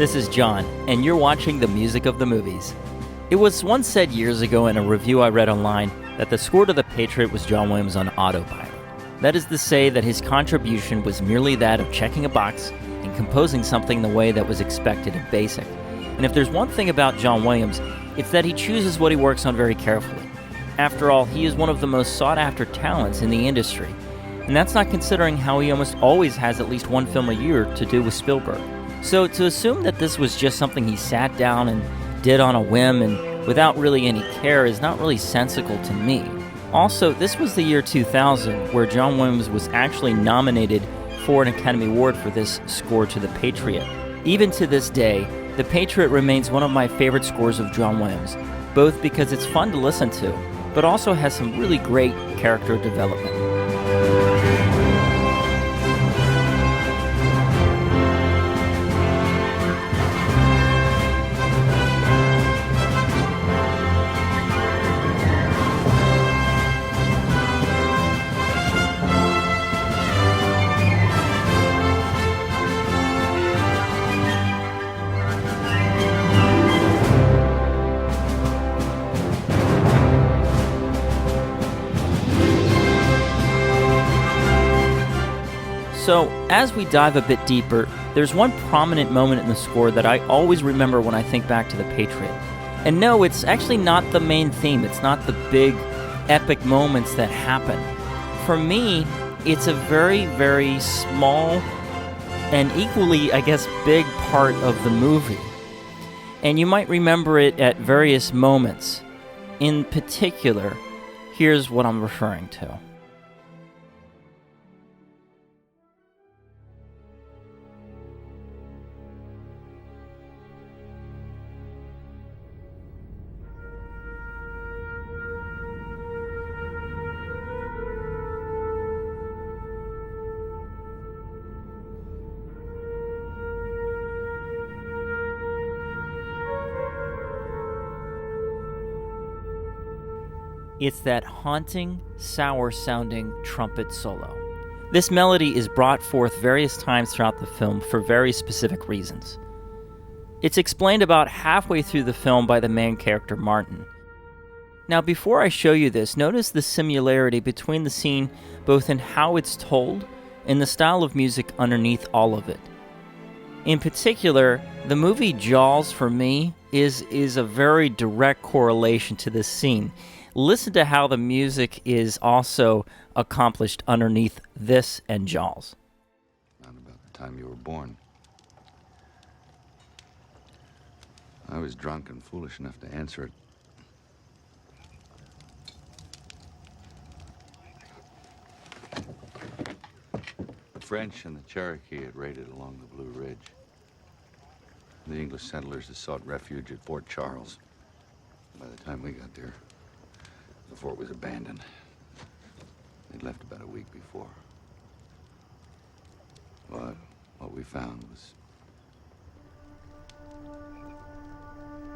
This is John, and you're watching The Music of the Movies. It was once said years ago in a review I read online that the score to The Patriot was John Williams on autopilot. That is to say that his contribution was merely that of checking a box and composing something the way that was expected and basic. And if there's one thing about John Williams, it's that he chooses what he works on very carefully. After all, he is one of the most sought-after talents in the industry. And that's not considering how he almost always has at least one film a year to do with Spielberg. So to assume that this was just something he sat down and did on a whim and without really any care is not really sensical to me. Also, this was the year 2000, where John Williams was actually nominated for an Academy Award for this score to The Patriot. Even to this day, The Patriot remains one of my favorite scores of John Williams, both because it's fun to listen to, but also has some really great character development. So, as we dive a bit deeper, there's one prominent moment in the score that I always remember when I think back to The Patriot. And no, it's actually not the main theme. It's not the big, epic moments that happen. For me, it's a very, very small and equally, I guess, big part of the movie. And you might remember it at various moments. In particular, here's what I'm referring to. It's that haunting, sour-sounding trumpet solo. This melody is brought forth various times throughout the film for very specific reasons. It's explained about halfway through the film by the main character, Martin. Now, before I show you this, notice the similarity between the scene both in how it's told and the style of music underneath all of it. In particular, the movie Jaws, for me, is a very direct correlation to this scene. Listen to how the music is also accomplished underneath this and Jaws. Not about the time you were born. I was drunk and foolish enough to answer it. The French and the Cherokee had raided along the Blue Ridge. The English settlers had sought refuge at Fort Charles. By the time we got there, the fort was abandoned. They'd left about a week before. But what we found was...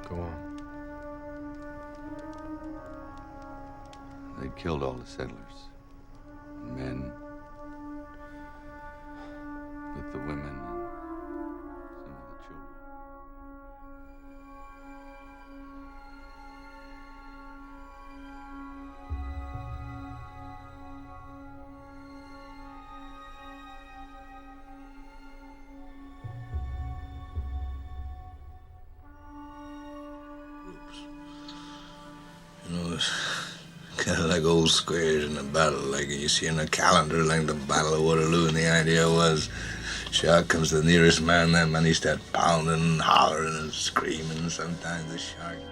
Go on. They'd killed all the settlers. Men. With the women and some of the children. You know, it's kind of like old squares in a battle, like you see in a calendar, like the Battle of Waterloo, and the idea was, shark comes the nearest man, that man he starts pounding and hollering and screaming, and sometimes the shark goes.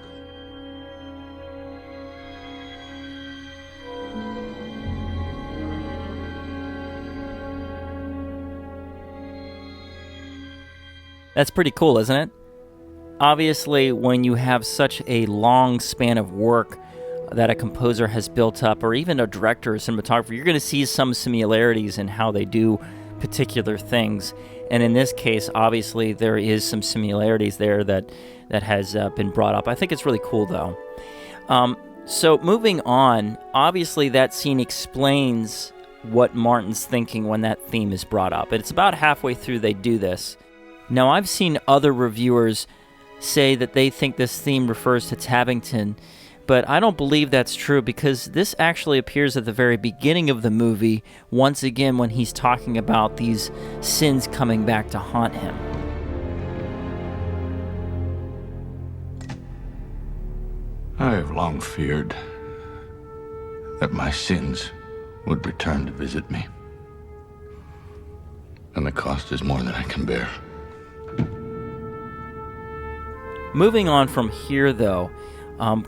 That's pretty cool, isn't it? Obviously, when you have such a long span of work that a composer has built up, or even a director or cinematographer, you're going to see some similarities in how they do particular things. And in this case, obviously, there is some similarities there that has been brought up. I think it's really cool, though. So moving on, obviously that scene explains what Martin's thinking when that theme is brought up. It's about halfway through they do this. Now, I've seen other reviewers say that they think this theme refers to Tabington, but I don't believe that's true because this actually appears at the very beginning of the movie, once again when he's talking about these sins coming back to haunt him. I have long feared that my sins would return to visit me. And the cost is more than I can bear. Moving on from here, though,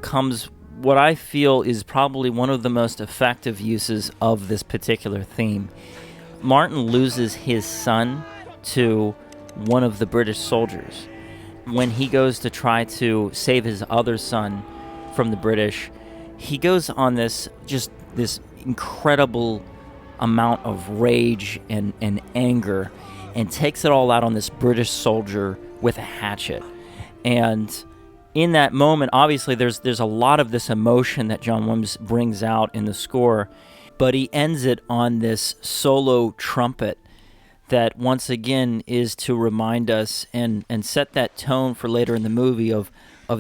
comes what I feel is probably one of the most effective uses of this particular theme. Martin loses his son to one of the British soldiers. When he goes to try to save his other son from the British, he goes on this incredible amount of rage and anger and takes it all out on this British soldier with a hatchet. And in that moment, obviously, there's a lot of this emotion that John Williams brings out in the score, but he ends it on this solo trumpet that, once again, is to remind us and set that tone for later in the movie of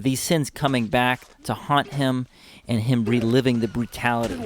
these sins coming back to haunt him and him reliving the brutality.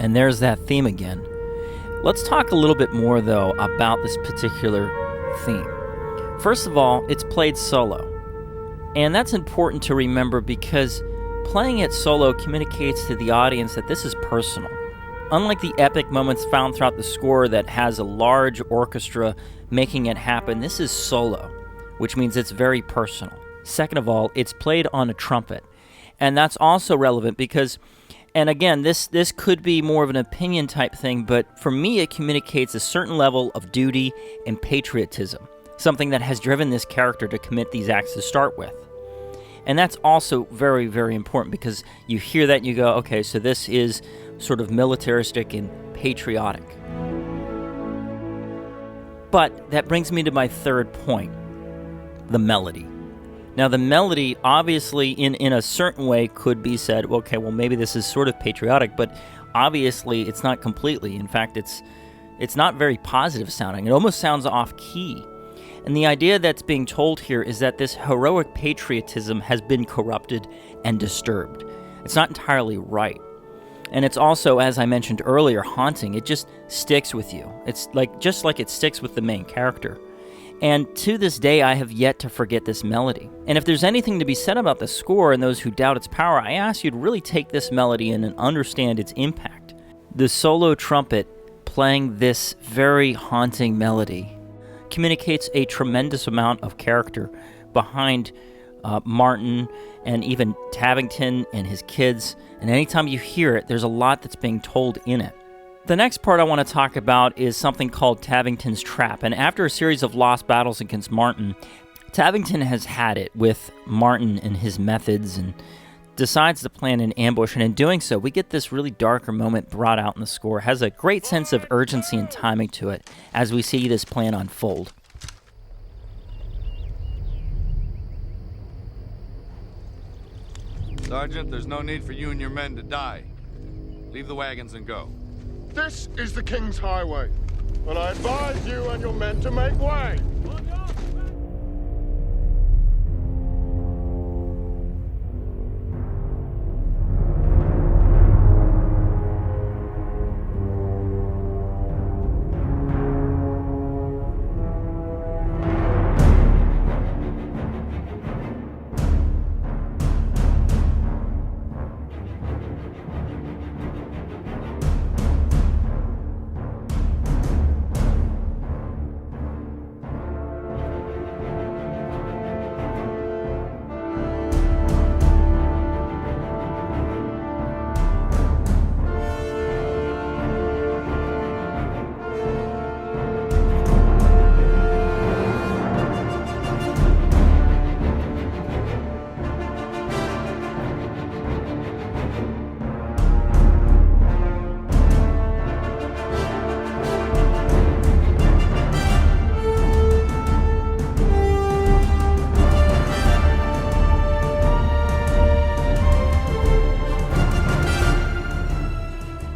And there's that theme again. Let's talk a little bit more, though, about this particular theme. First of all, it's played solo. And that's important to remember because playing it solo communicates to the audience that this is personal. Unlike the epic moments found throughout the score that has a large orchestra making it happen, this is solo, which means it's very personal. Second of all, it's played on a trumpet. And that's also relevant because, and again, this could be more of an opinion type thing, but for me it communicates a certain level of duty and patriotism, something that has driven this character to commit these acts to start with. And that's also very, very important because you hear that and you go, okay, so this is sort of militaristic and patriotic. But that brings me to my third point, the melody. Now, the melody, obviously, in a certain way, could be said, okay, well, maybe this is sort of patriotic, but obviously it's not completely. In fact, it's not very positive sounding. It almost sounds off-key. And the idea that's being told here is that this heroic patriotism has been corrupted and disturbed. It's not entirely right. And it's also, as I mentioned earlier, haunting. It just sticks with you. It's just like it sticks with the main character. And to this day, I have yet to forget this melody. And if there's anything to be said about the score and those who doubt its power, I ask you to really take this melody in and understand its impact. The solo trumpet playing this very haunting melody communicates a tremendous amount of character behind Martin and even Tabington and his kids. And anytime you hear it, there's a lot that's being told in it. The next part I want to talk about is something called Tabington's Trap. And after a series of lost battles against Martin, Tabington has had it with Martin and his methods and decides to plan an ambush. And in doing so, we get this really darker moment brought out in the score. It has a great sense of urgency and timing to it as we see this plan unfold. Sergeant, there's no need for you and your men to die. Leave the wagons and go. This is the King's Highway, and I advise you and your men to make way.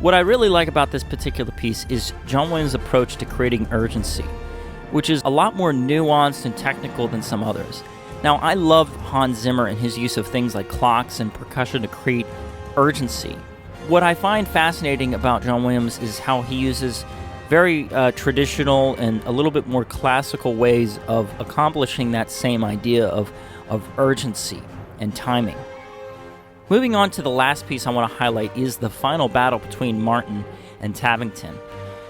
What I really like about this particular piece is John Williams' approach to creating urgency, which is a lot more nuanced and technical than some others. Now, I love Hans Zimmer and his use of things like clocks and percussion to create urgency. What I find fascinating about John Williams is how he uses very traditional and a little bit more classical ways of accomplishing that same idea of urgency and timing. Moving on to the last piece I want to highlight is the final battle between Martin and Tavington.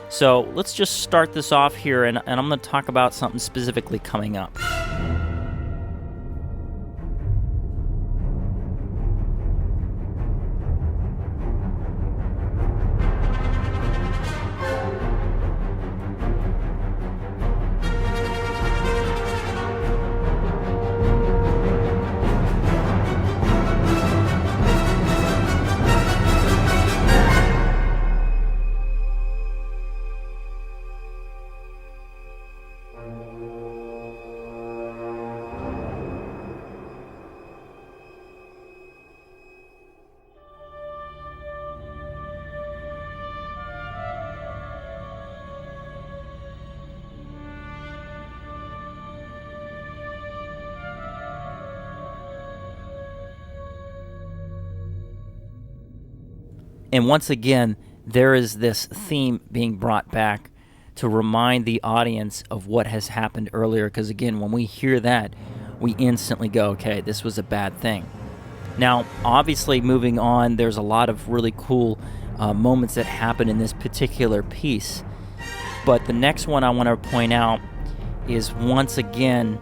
So let's just start this off here, and I'm going to talk about something specifically coming up. And once again, there is this theme being brought back to remind the audience of what has happened earlier. Because again, when we hear that, we instantly go, okay, this was a bad thing. Now, obviously, moving on, there's a lot of really cool moments that happen in this particular piece. But the next one I want to point out is, once again,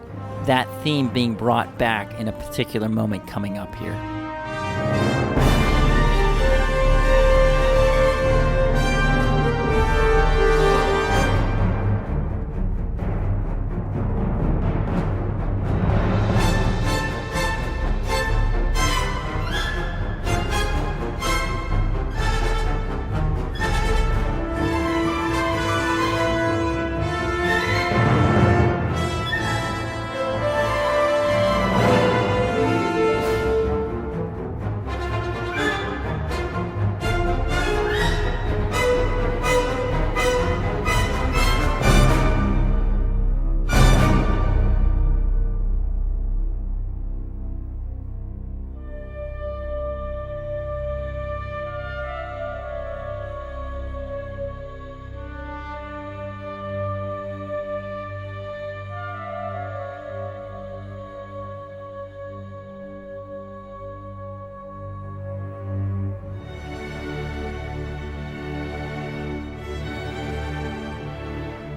that theme being brought back in a particular moment coming up here.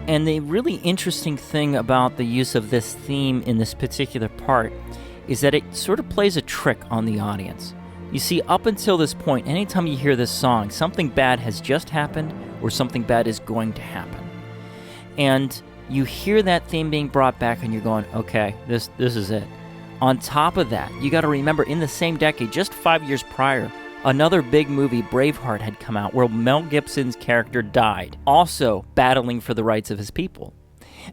And the really interesting thing about the use of this theme in this particular part is that it sort of plays a trick on the audience. You see, up until this point, anytime you hear this song, something bad has just happened or something bad is going to happen. And you hear that theme being brought back and you're going, okay, this is it. On top of that, you got to remember, in the same decade, just 5 years prior, another big movie, Braveheart, had come out where Mel Gibson's character died, also battling for the rights of his people.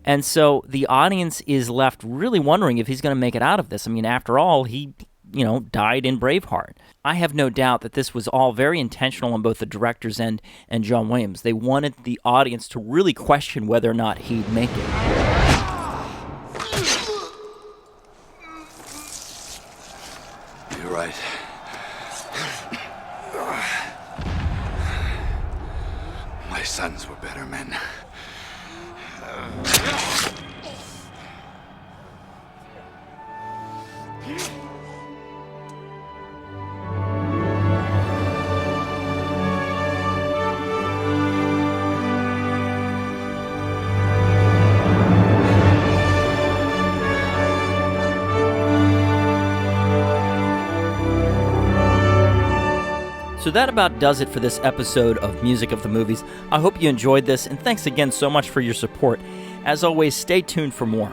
And so the audience is left really wondering if he's going to make it out of this. I mean, after all, he, died in Braveheart. I have no doubt that this was all very intentional on both the director's end and John Williams. They wanted the audience to really question whether or not he'd make it. You're right. My sons were better men. So that about does it for this episode of Music of the Movies. I hope you enjoyed this, and thanks again so much for your support. As always, stay tuned for more.